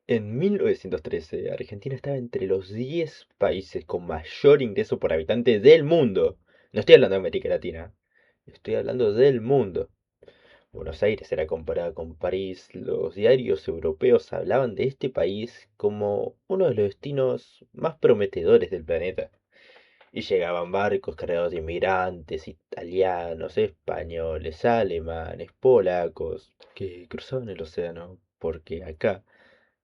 En 1913, Argentina estaba entre los 10 países con mayor ingreso por habitante del mundo. No estoy hablando de América Latina, estoy hablando del mundo. Buenos Aires era comparada con París. Los diarios europeos hablaban de este país como uno de los destinos más prometedores del planeta. Y llegaban barcos cargados de inmigrantes, italianos, españoles, alemanes, polacos, que cruzaban el océano porque acá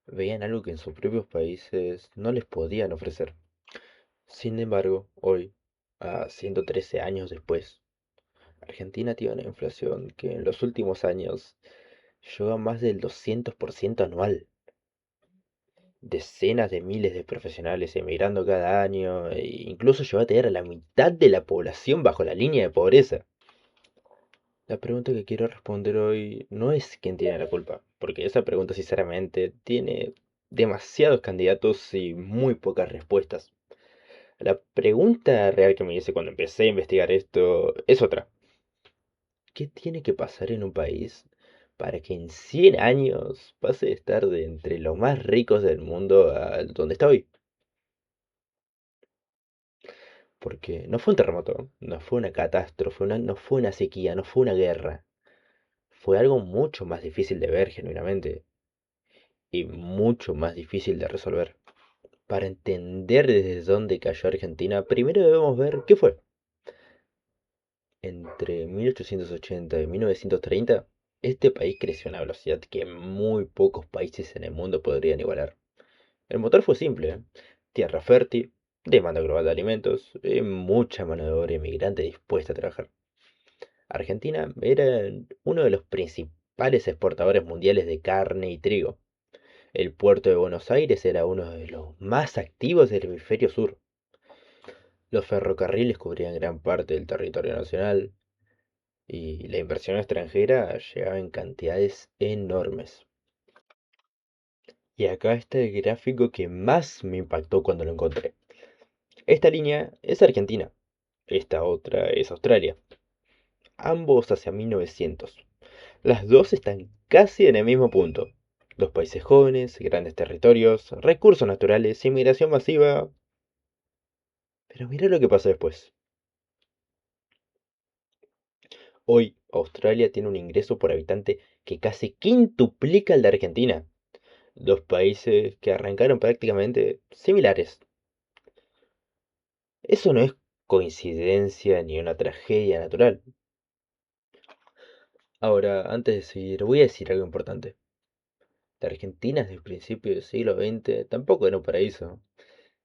veían algo que en sus propios países no les podían ofrecer. Sin embargo, hoy, a 113 años después, Argentina tiene una inflación que en los últimos años llegó a más del 200% anual. Decenas de miles de profesionales emigrando cada año e incluso llegó a tener a la mitad de la población bajo la línea de pobreza. La pregunta que quiero responder hoy no es quién tiene la culpa, porque esa pregunta sinceramente tiene demasiados candidatos y muy pocas respuestas. La pregunta real que me hice cuando empecé a investigar esto es otra. ¿Qué tiene que pasar en un país para que en 100 años pase de estar de entre los más ricos del mundo a donde está hoy? Porque no fue un terremoto, no fue una catástrofe, no fue una sequía, no fue una guerra. Fue algo mucho más difícil de ver genuinamente y mucho más difícil de resolver. Para entender desde dónde cayó Argentina, primero debemos ver qué fue. Entre 1880 y 1930, este país creció a una velocidad que muy pocos países en el mundo podrían igualar. El motor fue simple, ¿eh? Tierra fértil, demanda global de alimentos, mucha mano de obra inmigrante dispuesta a trabajar. Argentina era uno de los principales exportadores mundiales de carne y trigo. El puerto de Buenos Aires era uno de los más activos del hemisferio sur. Los ferrocarriles cubrían gran parte del territorio nacional y la inversión extranjera llegaba en cantidades enormes. Y acá está el gráfico que más me impactó cuando lo encontré. Esta línea es Argentina, esta otra es Australia, ambos hacia 1900. Las dos están casi en el mismo punto. Dos países jóvenes, grandes territorios, recursos naturales, inmigración masiva. Pero mira lo que pasó después. Hoy, Australia tiene un ingreso por habitante que casi quintuplica el de Argentina. Dos países que arrancaron prácticamente similares. Eso no es coincidencia ni una tragedia natural. Ahora, antes de seguir, voy a decir algo importante. La Argentina desde el principio del siglo XX tampoco era un paraíso.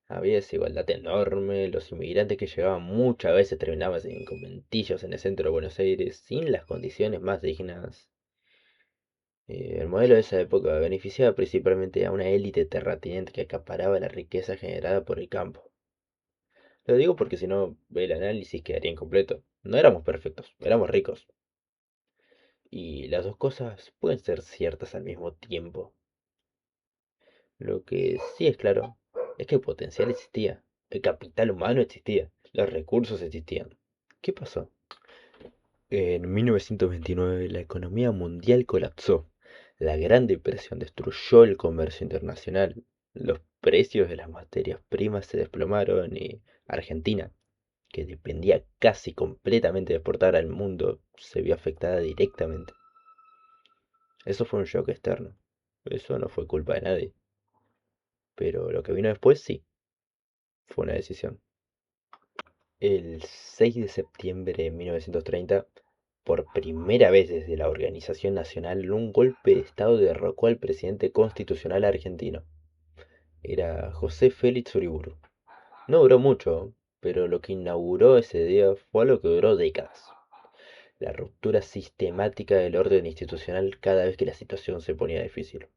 Había desigualdad enorme, los inmigrantes que llegaban muchas veces terminaban en conventillos en el centro de Buenos Aires sin las condiciones más dignas. El modelo de esa época beneficiaba principalmente a una élite terrateniente que acaparaba la riqueza generada por el campo. Lo digo porque si no, el análisis quedaría incompleto. No éramos perfectos, éramos ricos. Y las dos cosas pueden ser ciertas al mismo tiempo. Lo que sí es claro es que el potencial existía, el capital humano existía, los recursos existían. ¿Qué pasó? En 1929 la economía mundial colapsó. La Gran Depresión destruyó el comercio internacional. Los precios de las materias primas se desplomaron y Argentina, que dependía casi completamente de exportar al mundo, se vio afectada directamente. Eso fue un shock externo. Eso no fue culpa de nadie. Pero lo que vino después sí, fue una decisión. El 6 de septiembre de 1930, por primera vez desde la organización nacional, un golpe de Estado derrocó al presidente constitucional argentino. Era José Félix Uriburu. No duró mucho, pero lo que inauguró ese día fue algo que duró décadas. La ruptura sistemática del orden institucional cada vez que la situación se ponía difícil.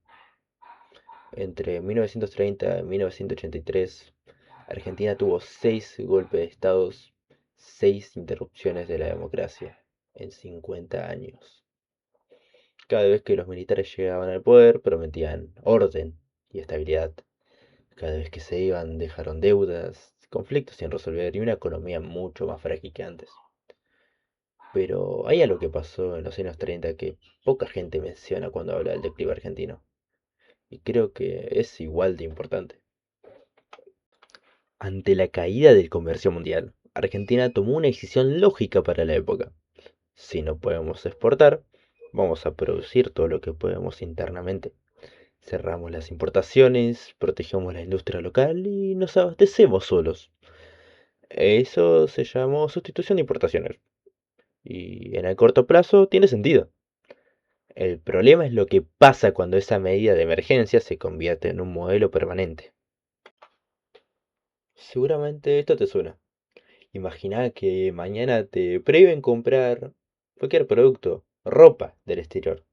Entre 1930 y 1983, Argentina tuvo 6 golpes de Estado, 6 interrupciones de la democracia en 50 años. Cada vez que los militares llegaban al poder prometían orden y estabilidad. Cada vez que se iban dejaron deudas, conflictos sin resolver y una economía mucho más frágil que antes. Pero hay algo que pasó en los años 30 que poca gente menciona cuando habla del declive argentino. y creo que es igual de importante. Ante la caída del comercio mundial, Argentina tomó una decisión lógica para la época. Si no podemos exportar, vamos a producir todo lo que podemos internamente. Cerramos las importaciones, protegemos la industria local y nos abastecemos solos. Eso se llamó sustitución de importaciones. Y en el corto plazo tiene sentido. El problema es lo que pasa cuando esa medida de emergencia se convierte en un modelo permanente. Seguramente esto te suena. Imagina que mañana te prohíben comprar cualquier producto, ropa del exterior.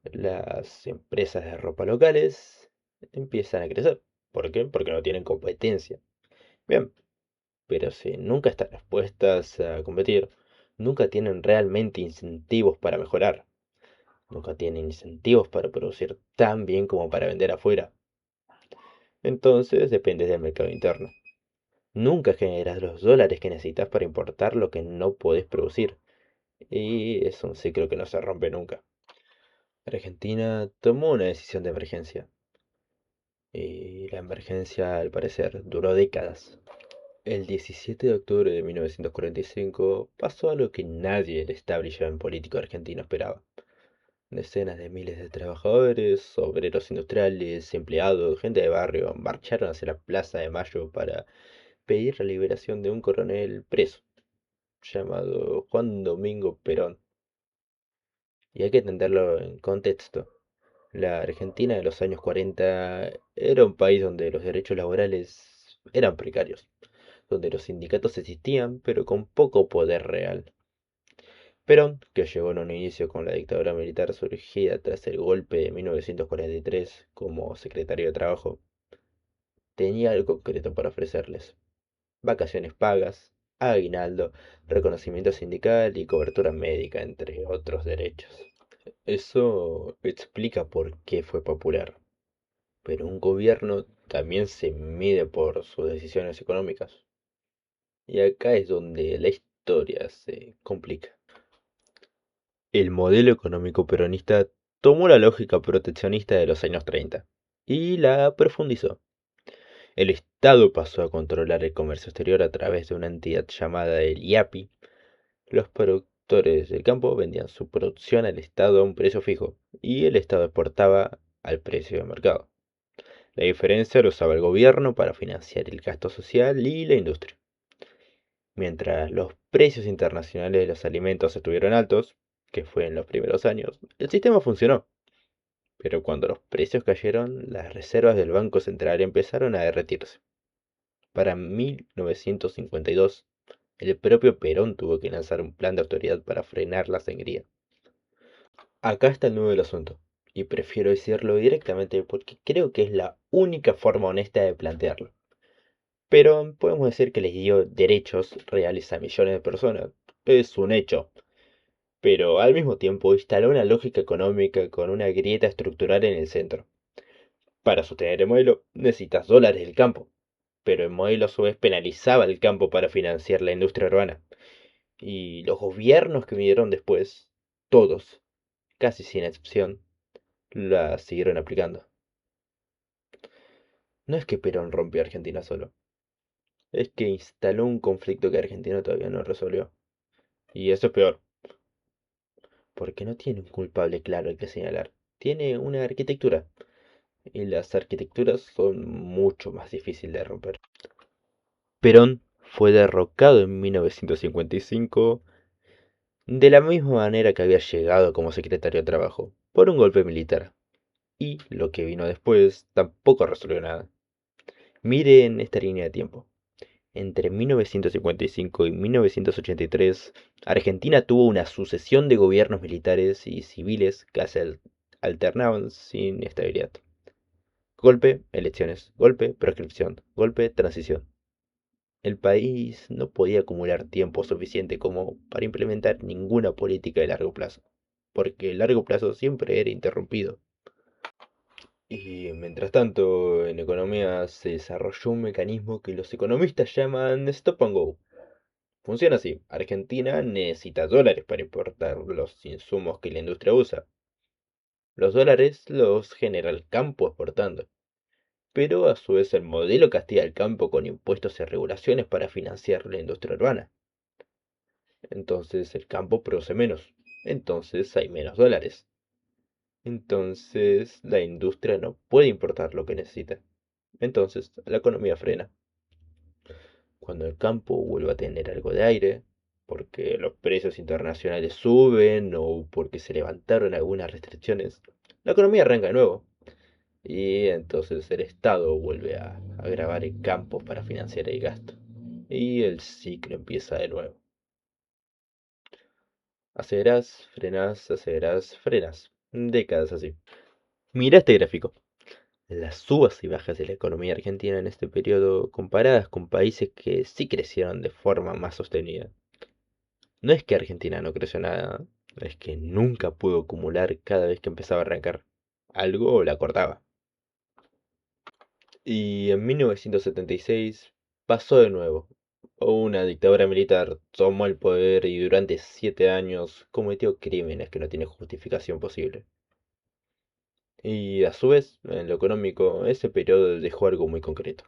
Las empresas de ropa locales empiezan a crecer. ¿Por qué? Porque no tienen competencia. Bien, pero si nunca están expuestas a competir, nunca tienen realmente incentivos para mejorar, nunca tienen incentivos para producir tan bien como para vender afuera. Entonces dependes del mercado interno. Nunca generas los dólares que necesitas para importar lo que no podés producir. Y es un ciclo que no se rompe nunca. Argentina tomó una decisión de emergencia. Y la emergencia, al parecer, duró décadas. El 17 de octubre de 1945 pasó algo que nadie del establishment político argentino esperaba. Decenas de miles de trabajadores, obreros industriales, empleados, gente de barrio marcharon hacia la Plaza de Mayo para pedir la liberación de un coronel preso, llamado Juan Domingo Perón. Y hay que entenderlo en contexto. La Argentina de los años 40 era un país donde los derechos laborales eran precarios, donde los sindicatos existían, pero con poco poder real. Perón, que llegó en un inicio con la dictadura militar surgida tras el golpe de 1943 como secretario de Trabajo, tenía algo concreto para ofrecerles: vacaciones pagas, aguinaldo, reconocimiento sindical y cobertura médica, entre otros derechos. Eso explica por qué fue popular, pero un gobierno también se mide por sus decisiones económicas. Y acá es donde la historia se complica. El modelo económico peronista tomó la lógica proteccionista de los años 30 y la profundizó. El Estado pasó a controlar el comercio exterior a través de una entidad llamada el IAPI. Los productores del campo vendían su producción al Estado a un precio fijo y el Estado exportaba al precio de mercado. La diferencia lo usaba el gobierno para financiar el gasto social y la industria. Mientras los precios internacionales de los alimentos estuvieron altos, que fue en los primeros años, el sistema funcionó. Pero cuando los precios cayeron, las reservas del Banco Central empezaron a derretirse. Para 1952, el propio Perón tuvo que lanzar un plan de autoridad para frenar la sangría. Acá está el nudo del asunto, y prefiero decirlo directamente porque creo que es la única forma honesta de plantearlo. Pero podemos decir que les dio derechos reales a millones de personas. Es un hecho. Pero al mismo tiempo instaló una lógica económica con una grieta estructural en el centro. Para sostener el modelo necesitas dólares del campo, pero el modelo a su vez penalizaba el campo para financiar la industria urbana. Y los gobiernos que vinieron después, todos, casi sin excepción, la siguieron aplicando. No es que Perón rompió a Argentina solo, es que instaló un conflicto que Argentina todavía no resolvió. Y eso es peor, porque no tiene un culpable claro al que señalar. Tiene una arquitectura, y las arquitecturas son mucho más difíciles de romper. Perón fue derrocado en 1955 de la misma manera que había llegado como secretario de Trabajo, por un golpe militar. Y lo que vino después tampoco resolvió nada. Miren esta línea de tiempo. Entre 1955 y 1983, Argentina tuvo una sucesión de gobiernos militares y civiles que se alternaban sin estabilidad. Golpe, elecciones, golpe, proscripción, golpe, transición. El país no podía acumular tiempo suficiente como para implementar ninguna política de largo plazo, porque el largo plazo siempre era interrumpido. Y mientras tanto, en economía se desarrolló un mecanismo que los economistas llaman stop and go. Funciona así: Argentina necesita dólares para importar los insumos que la industria usa. Los dólares los genera el campo exportando, pero a su vez el modelo castiga al campo con impuestos y regulaciones para financiar la industria urbana. Entonces el campo produce menos, entonces hay menos dólares. Entonces la industria no puede importar lo que necesita. Entonces la economía frena. Cuando el campo vuelve a tener algo de aire, porque los precios internacionales suben o porque se levantaron algunas restricciones, la economía arranca de nuevo. Y entonces el Estado vuelve a grabar el campo para financiar el gasto. Y el ciclo empieza de nuevo. Acelerás, frenas. Décadas así. Mira este gráfico. Las subas y bajas de la economía argentina en este periodo comparadas con países que sí crecieron de forma más sostenida. No es que Argentina no creció nada, es que nunca pudo acumular cada vez que empezaba a arrancar. Algo la cortaba. Y en 1976 pasó de nuevo. Una dictadura militar tomó el poder y durante 7 años cometió crímenes que no tienen justificación posible. Y a su vez, en lo económico, ese periodo dejó algo muy concreto.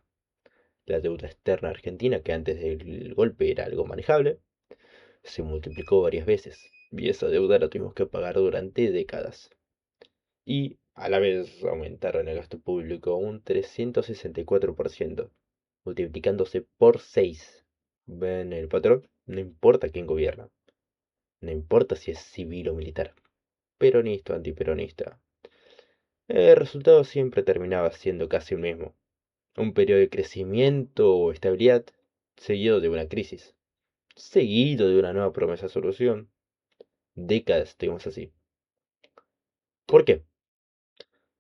La deuda externa argentina, que antes del golpe era algo manejable, se multiplicó varias veces. Y esa deuda la tuvimos que pagar durante décadas. Y a la vez aumentaron el gasto público un 364%, multiplicándose por 6. ¿Ven el patrón? No importa quién gobierna, no importa si es civil o militar, peronista o antiperonista. El resultado siempre terminaba siendo casi el mismo. Un periodo de crecimiento o estabilidad, seguido de una crisis, seguido de una nueva promesa de solución. Décadas estuvimos así. ¿Por qué?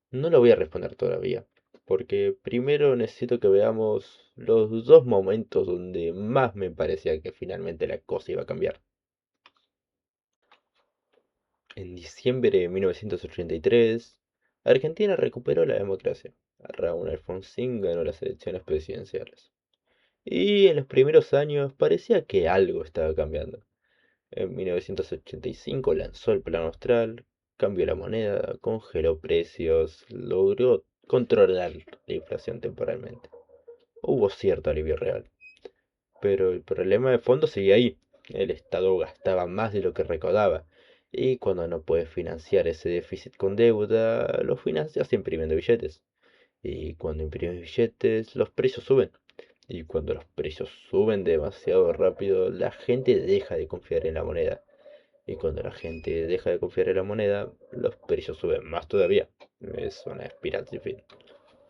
No lo voy a responder todavía, porque primero necesito que veamos los dos momentos donde más me parecía que finalmente la cosa iba a cambiar. En diciembre de 1983, Argentina recuperó la democracia. Raúl Alfonsín ganó las elecciones presidenciales. Y en los primeros años parecía que algo estaba cambiando. En 1985 lanzó el Plan Austral, cambió la moneda, congeló precios, logró controlar la inflación temporalmente. Hubo cierto alivio real, pero el problema de fondo seguía ahí. El Estado gastaba más de lo que recaudaba, y cuando no puedes financiar ese déficit con deuda, lo financias imprimiendo billetes. Y cuando imprimes billetes, los precios suben. Y cuando los precios suben demasiado rápido, la gente deja de confiar en la moneda. Y cuando la gente deja de confiar en la moneda, los precios suben más todavía. Es una espiral sin fin.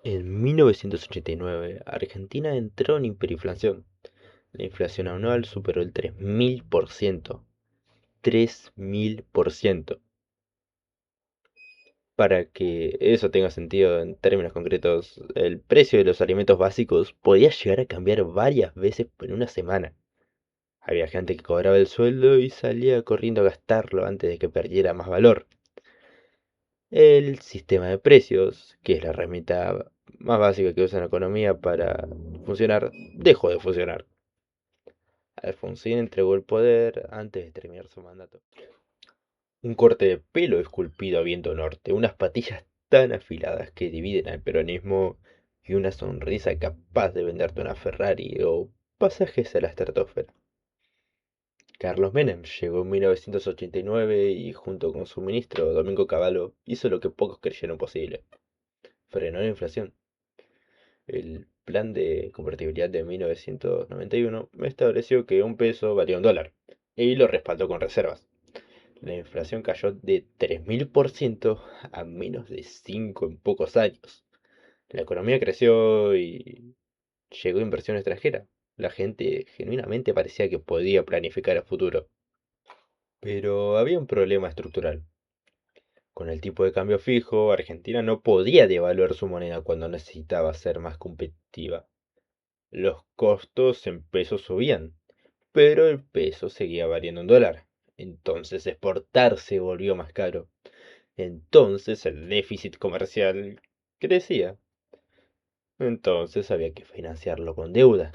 En 1989, Argentina entró en hiperinflación. La inflación anual superó el 3000%. 3000%. Para que eso tenga sentido en términos concretos, el precio de los alimentos básicos podía llegar a cambiar varias veces en una semana. Había gente que cobraba el sueldo y salía corriendo a gastarlo antes de que perdiera más valor. El sistema de precios, que es la herramienta más básica que usa la economía para funcionar, dejó de funcionar. Alfonsín entregó el poder antes de terminar su mandato. Un corte de pelo esculpido a viento norte, unas patillas tan afiladas que dividen al peronismo y una sonrisa capaz de venderte una Ferrari o pasajes a la estratosfera. Carlos Menem llegó en 1989 y junto con su ministro Domingo Cavallo hizo lo que pocos creyeron posible. Frenó la inflación. El plan de convertibilidad de 1991 estableció que un peso valía un dólar y lo respaldó con reservas. La inflación cayó de 3000% a menos de 5 en pocos años. La economía creció y llegó inversión extranjera. La gente genuinamente parecía que podía planificar el futuro. Pero había un problema estructural. Con el tipo de cambio fijo, Argentina no podía devaluar su moneda cuando necesitaba ser más competitiva. Los costos en pesos subían, pero el peso seguía valiendo un dólar. Entonces exportar se volvió más caro. Entonces el déficit comercial crecía. Entonces había que financiarlo con deuda.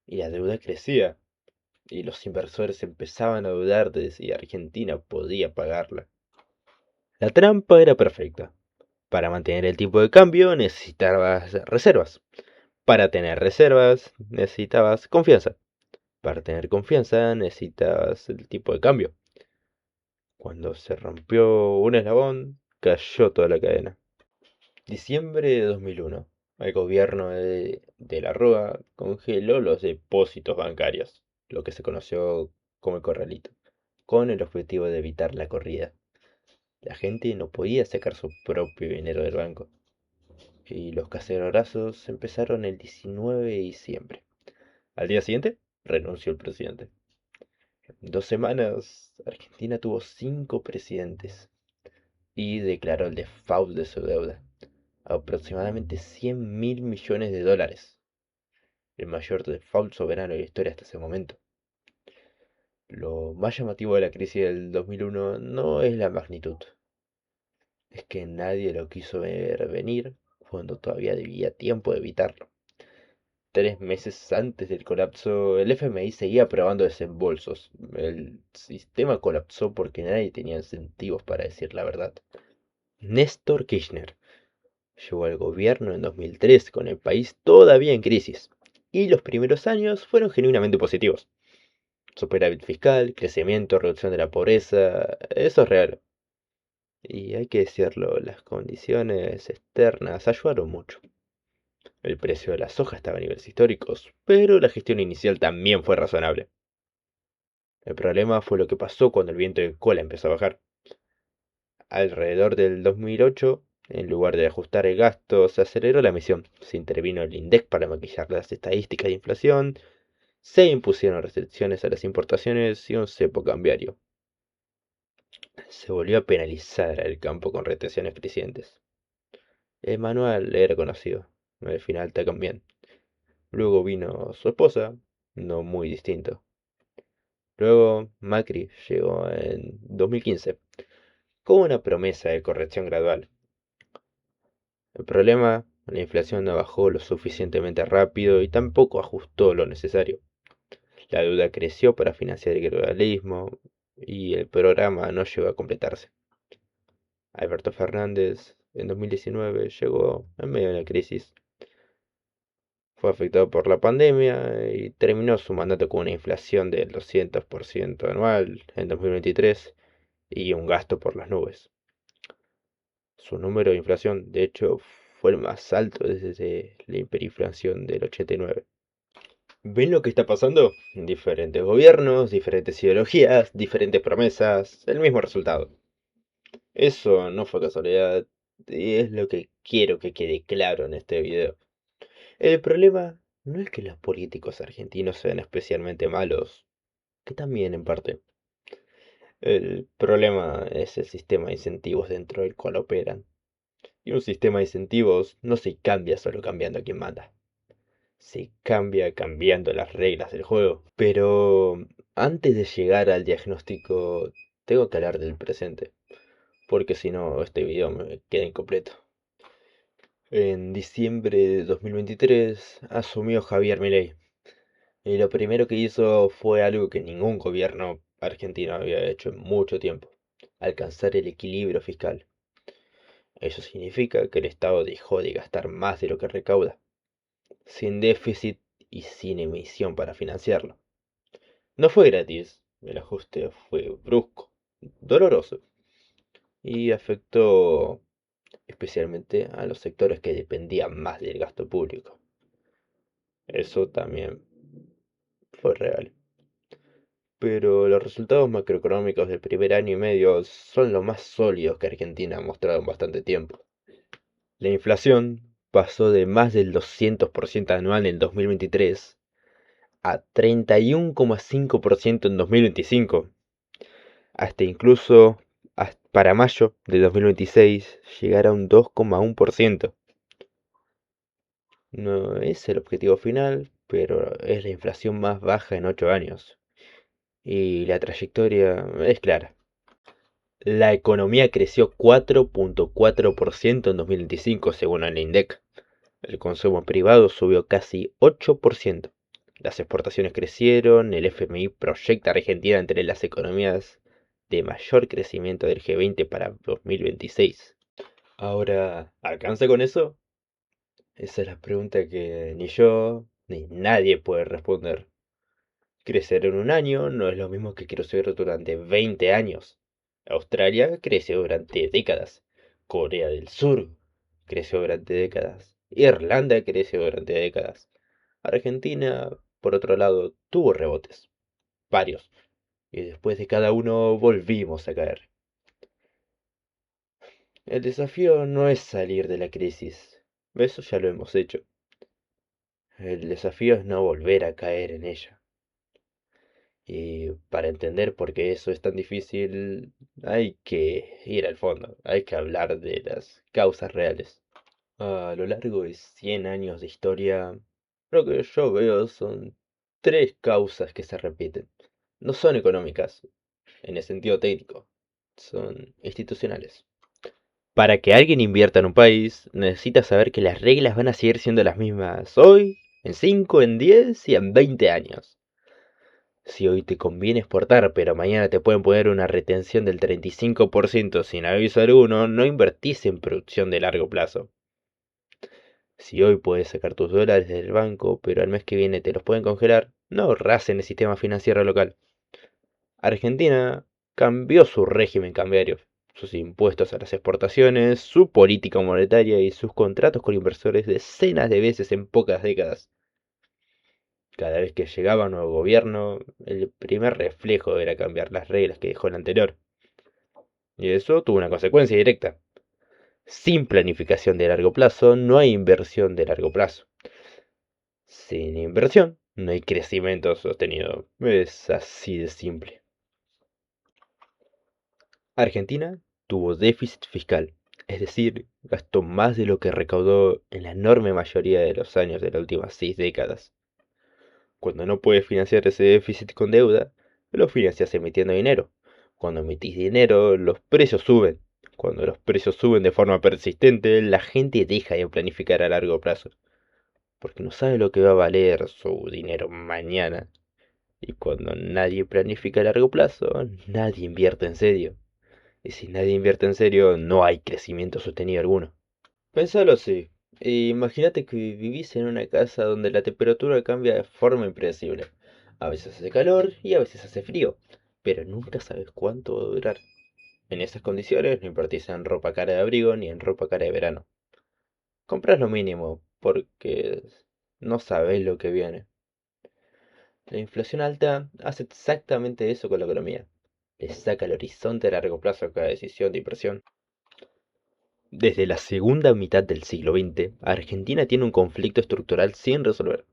Y la deuda crecía. Y los inversores empezaban a dudar de si Argentina podía pagarla. La trampa era perfecta. Para mantener el tipo de cambio necesitabas reservas. Para tener reservas necesitabas confianza. Para tener confianza necesitabas el tipo de cambio. Cuando se rompió un eslabón, cayó toda la cadena. Diciembre de 2001. El gobierno de la Rúa congeló los depósitos bancarios, lo que se conoció como el corralito, con el objetivo de evitar la corrida. La gente no podía sacar su propio dinero del banco y los cacerolazos empezaron el 19 de diciembre. Al día siguiente, renunció el presidente. En 2 semanas, Argentina tuvo 5 presidentes y declaró el default de su deuda, aproximadamente 100.000 millones de dólares, el mayor default soberano de la historia hasta ese momento. Lo más llamativo de la crisis del 2001 no es la magnitud, es que nadie lo quiso ver venir cuando todavía debía tiempo de evitarlo. 3 meses antes del colapso, el FMI seguía aprobando desembolsos. El sistema colapsó porque nadie tenía incentivos para decir la verdad. Néstor Kirchner llegó al gobierno en 2003 con el país todavía en crisis, y los primeros años fueron genuinamente positivos. Superávit fiscal, crecimiento, reducción de la pobreza, eso es real. Y hay que decirlo, las condiciones externas ayudaron mucho. El precio de la soja estaba a niveles históricos, pero la gestión inicial también fue razonable. El problema fue lo que pasó cuando el viento de cola empezó a bajar. Alrededor del 2008, en lugar de ajustar el gasto, se aceleró la emisión. Se intervino el INDEC para maquillar las estadísticas de inflación, se impusieron restricciones a las importaciones y un cepo cambiario. Se volvió a penalizar al campo con retenciones crecientes. El manual era conocido, el final también. Luego vino su esposa, no muy distinto. Luego Macri llegó en 2015 con una promesa de corrección gradual. El problema, la inflación no bajó lo suficientemente rápido y tampoco ajustó lo necesario. La deuda creció para financiar el gradualismo y el programa no llegó a completarse. Alberto Fernández en 2019 llegó en medio de la crisis. Fue afectado por la pandemia y terminó su mandato con una inflación del 200% anual en 2023 y un gasto por las nubes. Su número de inflación, de hecho, fue el más alto desde la hiperinflación del 89. ¿Ven lo que está pasando? Diferentes gobiernos, diferentes ideologías, diferentes promesas, el mismo resultado. Eso no fue casualidad y es lo que quiero que quede claro en este video. El problema no es que los políticos argentinos sean especialmente malos, que también en parte. El problema es el sistema de incentivos dentro del cual operan. Y un sistema de incentivos no se cambia solo cambiando a quien manda. Se cambia cambiando las reglas del juego. Pero antes de llegar al diagnóstico, tengo que hablar del presente, porque si no, este video me queda incompleto. En diciembre de 2023 asumió Javier Milei. Y lo primero que hizo fue algo que ningún gobierno argentino había hecho en mucho tiempo: alcanzar el equilibrio fiscal. Eso significa que el Estado dejó de gastar más de lo que recauda, sin déficit y sin emisión para financiarlo. No fue gratis, el ajuste fue brusco, doloroso y afectó especialmente a los sectores que dependían más del gasto público. Eso también fue real. Pero los resultados macroeconómicos del primer año y medio son los más sólidos que Argentina ha mostrado en bastante tiempo. La inflación pasó de más del 200% anual en 2023 a 31,5% en 2025, hasta incluso para mayo de 2026 llegar a un 2,1%. No es el objetivo final, pero es la inflación más baja en 8 años. Y la trayectoria es clara. La economía creció 4,4% en 2025 según el INDEC. El consumo privado subió casi 8%. Las exportaciones crecieron, el FMI proyecta a Argentina entre las economías de mayor crecimiento del G20 para 2026. Ahora, ¿alcanza con eso? Esa es la pregunta que ni yo ni nadie puede responder. Crecer en un año no es lo mismo que crecer durante 20 años. Australia creció durante décadas. Corea del Sur creció durante décadas. Irlanda creció durante décadas. Argentina, por otro lado, tuvo rebotes. Varios. Y después de cada uno volvimos a caer. El desafío no es salir de la crisis. Eso ya lo hemos hecho. El desafío es no volver a caer en ella. Y para entender por qué eso es tan difícil, hay que ir al fondo, hay que hablar de las causas reales. A lo largo de 100 años de historia, lo que yo veo son tres causas que se repiten. No son económicas, en el sentido técnico, son institucionales. Para que alguien invierta en un país, necesita saber que las reglas van a seguir siendo las mismas hoy, en 5, en 10 y en 20 años. Si hoy te conviene exportar, pero mañana te pueden poner una retención del 35% sin aviso alguno, no invertís en producción de largo plazo. Si hoy puedes sacar tus dólares del banco, pero al mes que viene te los pueden congelar, no ahorrás en el sistema financiero local. Argentina cambió su régimen cambiario, sus impuestos a las exportaciones, su política monetaria y sus contratos con inversores decenas de veces en pocas décadas. Cada vez que llegaba un nuevo gobierno, el primer reflejo era cambiar las reglas que dejó el anterior. Y eso tuvo una consecuencia directa. Sin planificación de largo plazo, no hay inversión de largo plazo. Sin inversión, no hay crecimiento sostenido. Es así de simple. Argentina tuvo déficit fiscal, es decir, gastó más de lo que recaudó en la enorme mayoría de los años de las últimas 6 décadas. Cuando no puedes financiar ese déficit con deuda, lo financias emitiendo dinero. Cuando emitís dinero, los precios suben. Cuando los precios suben de forma persistente, la gente deja de planificar a largo plazo, porque no sabe lo que va a valer su dinero mañana. Y cuando nadie planifica a largo plazo, nadie invierte en serio. Y si nadie invierte en serio, no hay crecimiento sostenido alguno. Pensalo así. Imagínate que vivís en una casa donde la temperatura cambia de forma impredecible. A veces hace calor y a veces hace frío, pero nunca sabes cuánto va a durar. En esas condiciones no invertís en ropa cara de abrigo ni en ropa cara de verano. Compras lo mínimo porque no sabes lo que viene. La inflación alta hace exactamente eso con la economía. Le saca el horizonte a largo plazo a cada decisión de inversión. Desde la segunda mitad del siglo XX, Argentina tiene un conflicto estructural sin resolver.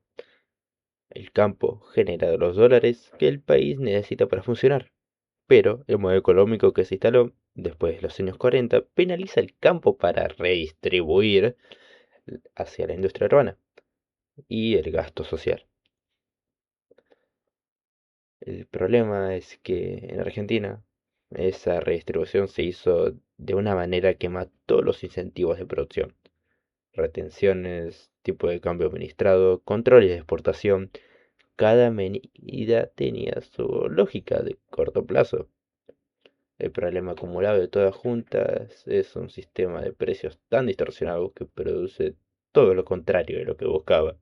El campo genera los dólares que el país necesita para funcionar, pero el modelo económico que se instaló después de los años 40 penaliza el campo para redistribuir hacia la industria urbana y el gasto social. El problema es que en Argentina esa redistribución se hizo de una manera que mató los incentivos de producción. Retenciones, tipo de cambio administrado, controles de exportación. Cada medida tenía su lógica de corto plazo. El problema acumulado de todas juntas es un sistema de precios tan distorsionado que produce todo lo contrario de lo que buscaba.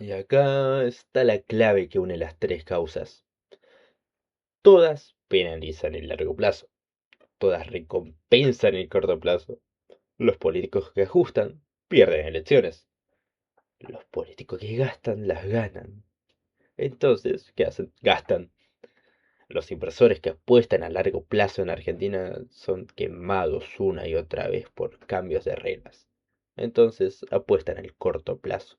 Y acá está la clave que une las tres causas. Todas penalizan el largo plazo, todas recompensan el corto plazo. Los políticos que ajustan pierden elecciones. Los políticos que gastan las ganan. Entonces, ¿qué hacen? Gastan. Los inversores que apuestan a largo plazo en Argentina son quemados una y otra vez por cambios de reglas. Entonces apuestan al corto plazo.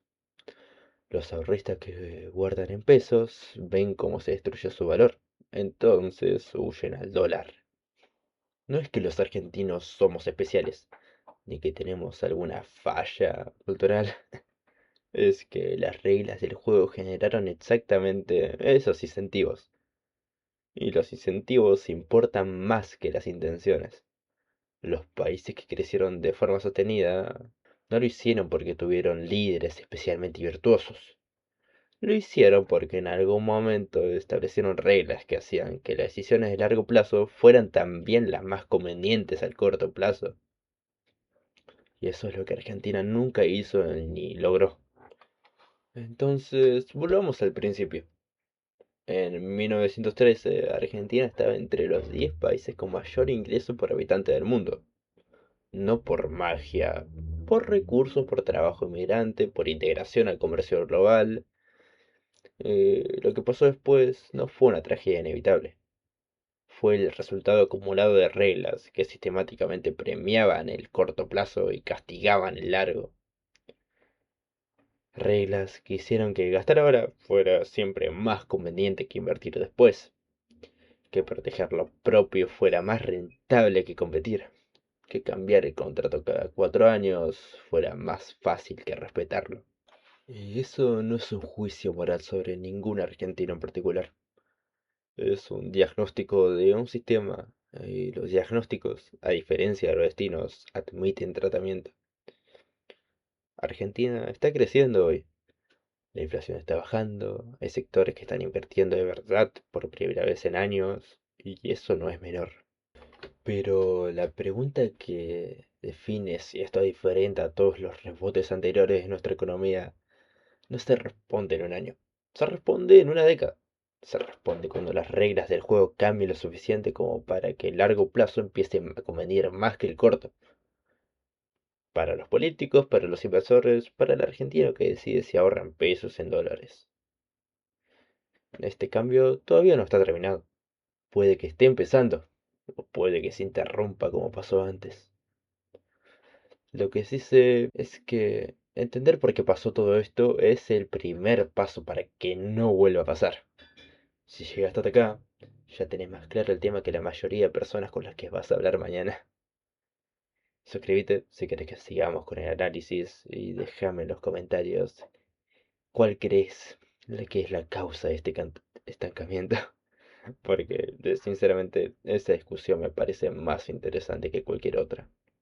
Los ahorristas que guardan en pesos ven cómo se destruye su valor. Entonces huyen al dólar. No es que los argentinos somos especiales, ni que tenemos alguna falla cultural. Es que las reglas del juego generaron exactamente esos incentivos. Y los incentivos importan más que las intenciones. Los países que crecieron de forma sostenida no lo hicieron porque tuvieron líderes especialmente virtuosos. Lo hicieron porque en algún momento establecieron reglas que hacían que las decisiones de largo plazo fueran también las más convenientes al corto plazo. Y eso es lo que Argentina nunca hizo ni logró. Entonces, volvamos al principio. En 1913, Argentina estaba entre los 10 países con mayor ingreso por habitante del mundo. No por magia, por recursos, por trabajo inmigrante, por integración al comercio global. Lo que pasó después no fue una tragedia inevitable. Fue el resultado acumulado de reglas que sistemáticamente premiaban el corto plazo y castigaban el largo. Reglas que hicieron que gastar ahora fuera siempre más conveniente que invertir después, que proteger lo propio fuera más rentable que competir, que cambiar el contrato cada 4 años fuera más fácil que respetarlo. Y eso no es un juicio moral sobre ningún argentino en particular. Es un diagnóstico de un sistema. Y los diagnósticos, a diferencia de los destinos, admiten tratamiento. Argentina está creciendo hoy. La inflación está bajando. Hay sectores que están invirtiendo de verdad por primera vez en años. Y eso no es menor. Pero la pregunta que define si esto es diferente a todos los rebotes anteriores de nuestra economía no se responde en un año. Se responde en una década. Se responde cuando las reglas del juego cambien lo suficiente como para que el largo plazo empiece a convenir más que el corto. Para los políticos, para los inversores, para el argentino que decide si ahorran pesos en dólares. Este cambio todavía no está terminado. Puede que esté empezando, o puede que se interrumpa como pasó antes. Lo que sí sé es que entender por qué pasó todo esto es el primer paso para que no vuelva a pasar. Si llegaste hasta acá, ya tenés más claro el tema que la mayoría de personas con las que vas a hablar mañana. Suscríbete si querés que sigamos con el análisis y déjame en los comentarios cuál crees que es la causa de este estancamiento. Porque sinceramente esa discusión me parece más interesante que cualquier otra.